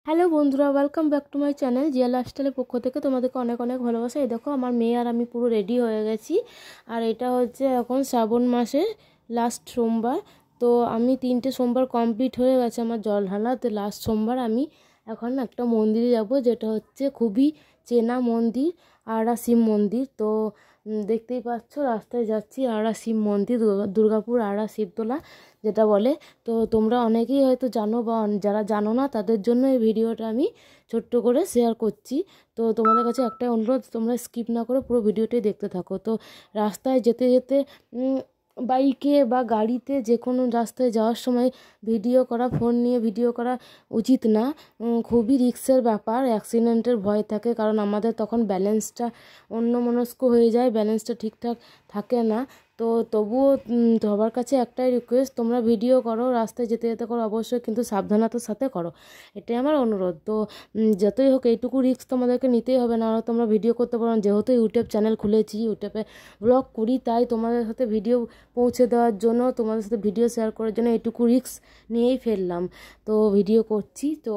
Hello বন্ধুরা, welcome back to my channel. Jiya লাইফস্টাইলের পক্ষ থেকে তোমাদেরকে অনেক অনেক ভালোবাসা। এই দেখো, আমার মেয়ে আর আমি পুরো রেডি হয়ে গেছি। আর এটা হচ্ছে এখন শ্রাবণ মাসের লাস্ট সোমবার। তো আমি 3টে সোমবার কমপ্লিট হয়ে গেছে আমার জল ঢালা। তো লাস্ট সোমবার আমি এখন একটা মন্দিরে যাব, যেটা হচ্ছে খুবই চেনা মন্দির, আড়া শিব মন্দির। তো দেখতেই পাচ্ছ রাস্তায় যাচ্ছি, আড়া শিব মন্দির, দুর্গাপুর আড়া শিবতলা যেটা বলে। তো তোমরা অনেকেই হয়তো জানো, বা যারা জানো না তাদের জন্য এই ভিডিওটা আমি ছোট্ট করে শেয়ার করছি। তো তোমাদের কাছে একটাই অনুরোধ, তোমরা স্কিপ না করে পুরো ভিডিওটাই দেখতে থাকো। তো রাস্তায় যেতে যেতে বাইকে বা গাড়িতে যে কোনো রাস্তায় যাওয়ার সময় ভিডিও করা, ফোন নিয়ে ভিডিও করা উচিত না। খুবই রিস্কের ব্যাপার, অ্যাক্সিডেন্টের ভয় থাকে, কারণ আমাদের তখন ব্যালেন্সটা অন্যমনস্ক হয়ে যায়, ব্যালেন্সটা ঠিকঠাক থাকে না। তো তবুও সবার কাছে একটাই রিকোয়েস্ট, তোমরা ভিডিও করো, রাস্তায় যেতে যেতে করো অবশ্যই, কিন্তু সাবধানতার সাথে করো, এটাই আমার অনুরোধ। তো যতই হোক এইটুকু রিস্ক তোমাদেরকে নিতেই হবে, না তোমরা ভিডিও করতে পারো। যেহেতু ইউটিউব চ্যানেল খুলেছি, ইউটিউবে ব্লগ করি, তাই তোমাদের সাথে ভিডিও পৌঁছে দেওয়ার জন্য, তোমাদের সাথে ভিডিও শেয়ার করার জন্য এইটুকু রিস্ক নিয়েই ফেললাম। তো ভিডিও করছি, তো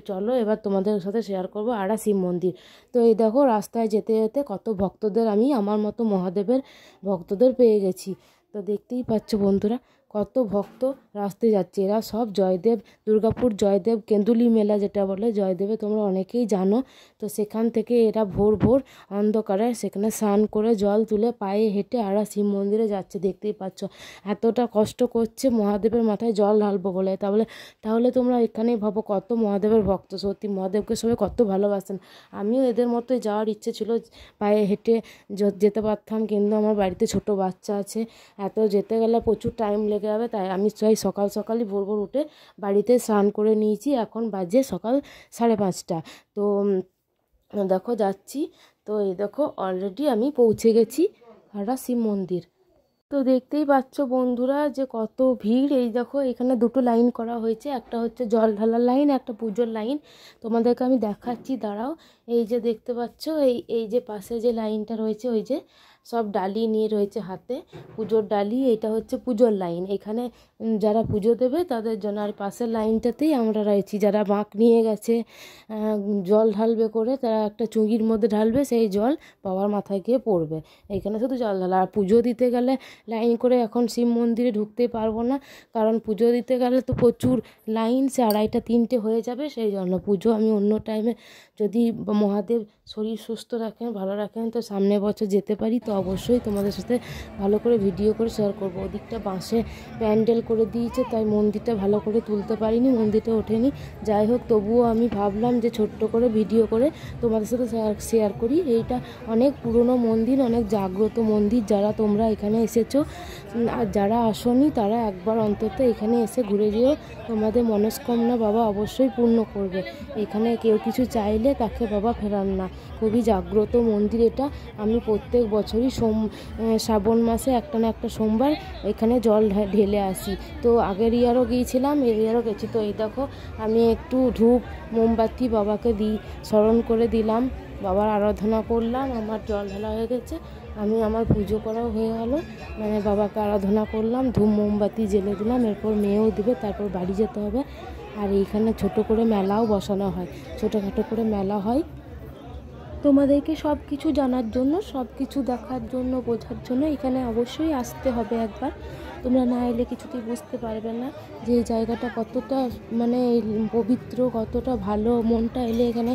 চলো এবার তোমাদের সাথে শেয়ার করবো আড়া শিব মন্দির। তো এই দেখো রাস্তায় যেতে যেতে কত ভক্তদের, আমি আমার মতো মহাদেবের ভক্তদের পেয়ে গেছি। তো দেখতেই পাচ্ছ বন্ধুরা, কত ভক্ত রাস্তায় যাচ্ছে। এরা সব জয়দেব, দুর্গাপুর জয়দেব কেন্দুলি মেলা যেটা বলে, জয়দেবে তোমরা অনেকেই জানো। তো সেখান থেকে এরা ভোর ভোর অন্ধকারে সেখানে স্নান করে জল তুলে পায়ে হেঁটে আড়া শিব মন্দিরে যাচ্ছে। দেখতেই পাচ্ছ এতটা কষ্ট করছে মহাদেবের মাথায় জল ঢালবো বলে। তাহলে তোমরা এখানেই ভাবো কত মহাদেবের ভক্ত। সত্যি মহাদেবকে সবাই কত ভালোবাসেন। আমিও এদের মতোই যাওয়ার ইচ্ছে ছিল, পায়ে হেঁটে যেতে পারতাম, কিন্তু আমার বাড়িতে ছোট বাচ্চা আছে, এত যেতে গেলে প্রচুর টাইম লেগে যাবে। তাই আমি চাই সকাল সকালই ভোর ভোর উঠে বাড়িতে স্নান করে নিয়েছি। এখন বাজে সকাল 5:30। তো দেখো যাচ্ছি। তো এই দেখো অলরেডি আমি পৌঁছে গেছি আড়া শিব মন্দির। তো দেখতেই পাচ্ছ বন্ধুরা যে কত ভিড়। এই দেখো এখানে দুটো লাইন করা হয়েছে, একটা হচ্ছে জল ঢালার লাইন, একটা পুজোর লাইন। তোমাদেরকে আমি দেখাচ্ছি, দাঁড়াও। এই যে দেখতে পাচ্ছ, এই যে পাশে যে লাইনটা রয়েছে, ওই যে সব ডালি নিয়ে রয়েছে হাতে, পুজোর ডালি। এটা হচ্ছে পুজোর লাইন, এখানে যারা পুজো দেবে তাদের জন্য। আর পাশের লাইনটাতেই আমরা রয়েছি, যারা বাঁক নিয়ে গেছে জল ঢালবে করে, তারা একটা চুঙির মধ্যে ঢালবে, সেই জল বাবার মাথায় গিয়ে পড়বে। এখানে শুধু জল ঢালা। আর পুজো দিতে গেলে লাইন করে এখন শিব মন্দিরে ঢুকতে পারবো না, কারণ পুজো দিতে গেলে তো প্রচুর লাইন, সে 2:30 3টে হয়ে যাবে। সেই জন্য পুজো আমি অন্য টাইমে, যদি মহাদেব শরীর সুস্থ রাখেন, ভালো রাখেন, তো সামনের বছর যেতে পারি, তো অবশ্যই তোমাদের সাথে ভালো করে ভিডিও করে শেয়ার করবো। ওদিকটা বাঁশে প্যান্ডেল করে দিয়েছে, তাই মন্দিরটা ভালো করে তুলতে পারিনি, মন্দিরটা ওঠেনি। যাই হোক, তবুও আমি ভাবলাম যে ছোট্ট করে ভিডিও করে তোমাদের সাথে শেয়ার করি। এইটা অনেক পুরনো মন্দির, অনেক জাগ্রত মন্দির। যারা তোমরা এখানে এসেছো আর যারা আসোনি, তারা একবার অন্তত এখানে এসে ঘুরে যেও, তোমাদের মনস্কামনা বাবা অবশ্যই পূর্ণ করবে। এখানে কেউ কিছু চাইলে তাকে বাবা ফেরান না। খুবই জাগ্রত মন্দির এটা। আমি প্রত্যেক বছরই শ্রাবণ মাসে একটা না একটা সোমবার এখানে জল ঢেলে আসি। তো আগের ইয়ারও গিয়েছিলাম, এই ইয়ারও গেছি। তো এই দেখো আমি একটু ধূপ মোমবাতি বাবাকে স্মরণ করে দিলাম, বাবার আরাধনা করলাম। আমার জল ঢালা হয়ে গেছে, আমি আমার পুজো করাও হয়ে গেল, মানে বাবাকে আরাধনা করলাম, ধূপ মোমবাতি জ্বেলে দিলাম। এরপর মেয়েও দিবে, তারপর বাড়ি যেতে হবে। আর এইখানে ছোট করে মেলাও বসানো হয়, ছোটোখাটো করে মেলা হয়। তোমাদেরকে সব কিছু জানার জন্য, সব কিছু দেখার জন্য, বোঝার জন্য এখানে অবশ্যই আসতে হবে একবার। তোমরা না এলে কিছুতেই বুঝতে পারবে না যে এই জায়গাটা কতটা মানে পবিত্র, কতটা ভালো। মনটা এলে এখানে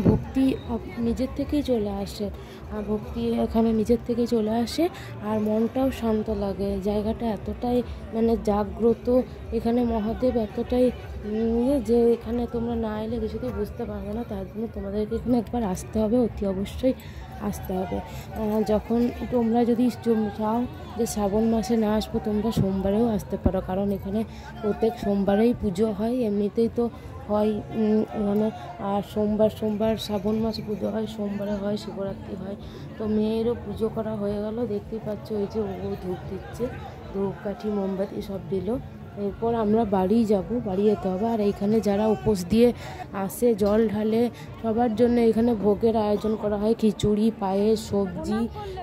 ভক্তি নিজের থেকেই চলে আসে, আর ভক্তি এখানে নিজের থেকেই চলে আসে, আর মনটাও শান্ত লাগে। জায়গাটা এতটাই মানে জাগ্রত, এখানে মহাদেব এতটাই যে এখানে তোমরা না এলে কিছুতেই বুঝতে পারবে না। তার জন্য তোমাদেরকে এখানে একবার আসতে হবে, অতি অবশ্যই আসতে হবে। যখন তোমরা যদি চাও যে শ্রাবণ মাসে না আসবো, তোমরা সোমবারেও আসতে পারো, কারণ এখানে প্রত্যেক সোমবারেই পুজো হয়, এমনিতেই তো হয় এখানে। আর সোমবার শ্রাবণ মাসে পুজো হয়, সোমবারে হয়, শিবরাত্রি হয়। তো মেয়েরও পুজো করা হয়ে গেল, দেখতেই পাচ্ছ। এই যে ও ধূপ দিচ্ছে, ধূপকাঠি মোমবাতি সব দিল। এরপর আমরা বাড়ি যাব, বাড়ি যেতে হবে। আর এইখানে যারা উপোস দিয়ে আসে জল ঢালে সবার জন্য এখানে ভোগের আয়োজন করা হয়, খিচুড়ি, পায়েস, সবজি,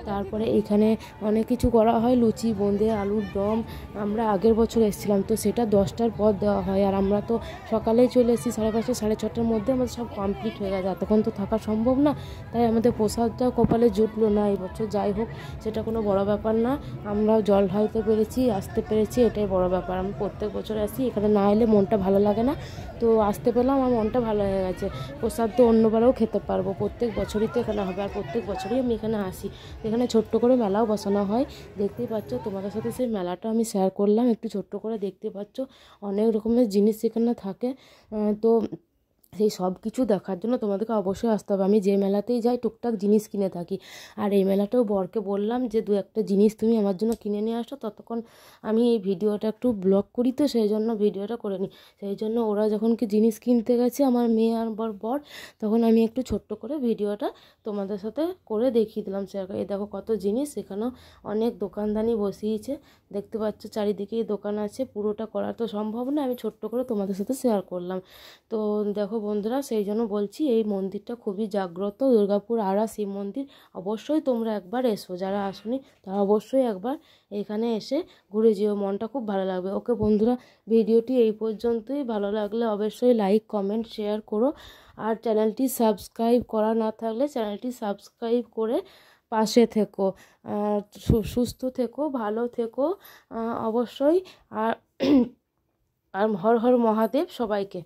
তারপরে এখানে অনেক কিছু করা হয়, লুচি, বোঁদে, আলুর দম। আমরা আগের বছর এসেছিলাম, তো সেটা 10টার পর দেওয়া হয়। আর আমরা তো সকালেই চলে এসেছি, 5:30 6:30টার মধ্যে আমাদের সব কমপ্লিট হয়ে গেছে, এতক্ষণ তো থাকা সম্ভব না, তাই আমাদের প্রসাদটা কপালে জুটলো না এই বছর। যাই হোক, সেটা কোনো বড় ব্যাপার না, আমরাও জল ঢালতে পেরেছি, আসতে পেরেছি, এটাই বড় ব্যাপার। আমি প্রত্যেক বছর আসি, এখানে না এলে মনটা ভালো লাগে না, তো আসতে পেলাম, আমার মনটা ভালো হয়ে গেছে। প্রসাদ তো অন্যবারেও খেতে পারবো, প্রত্যেক বছরই তো এখানে হবে, আর প্রত্যেক বছরই আমি এখানে আসি। এখানে ছোট্ট করে মেলাও বসানো হয়, দেখতেই পাচ্ছ। তোমাদের সাথে সেই মেলাটা আমি শেয়ার করলাম একটু ছোট্ট করে, দেখতে পাচ্ছ অনেক রকমের জিনিস এখানে থাকে। তো সেই সব কিছু দেখার জন্য তোমাদেরকে অবশ্যই আসতে হবে। আমি যে মেলাতেই যাই টুকটাক জিনিস কিনে থাকি। আর এই মেলাটাও বরকে বললাম যে 2-1টা জিনিস তুমি আমার জন্য কিনে নিয়ে আসো, ততক্ষণ আমি এই ভিডিওটা একটু ব্লগ করি, তো সেই জন্য ভিডিওটা করে নিই। সেই জন্য ওরা যখন কি জিনিস কিনতে গেছে আমার মেয়ে আর বর, তখন আমি একটু ছোট্ট করে ভিডিওটা তোমাদের সাথে করে দেখিয়ে দিলাম, শেয়ার করে। এই দেখো কত জিনিস, এখানেও অনেক দোকানদানি বসিয়েছে, দেখতে পাচ্ছ চারিদিকেই দোকান আছে। পুরোটা করা তো সম্ভব না, আমি ছোট্ট করে তোমাদের সাথে শেয়ার করলাম। তো দেখো বন্ধুরা, সেই জন্য বলছি এই মন্দিরটা খুবই জাগ্রত, দুর্গাপুর আড়া শিব মন্দির। অবশ্যই তোমরা একবার এসো, যারা আসোনি তারা অবশ্যই একবার এখানে এসে ঘুরে যেও, মনটা খুব ভালো লাগবে। ওকে বন্ধুরা, ভিডিওটি এই পর্যন্তই। ভালো লাগলে অবশ্যই লাইক, কমেন্ট, শেয়ার করো। আর চ্যানেলটি সাবস্ক্রাইব করা না থাকলে চ্যানেলটি সাবস্ক্রাইব করে পাশে থেকো। আর সুস্থ থেকো, ভালো থেকো অবশ্যই। আর আর হর হর মহাদেব সবাইকে।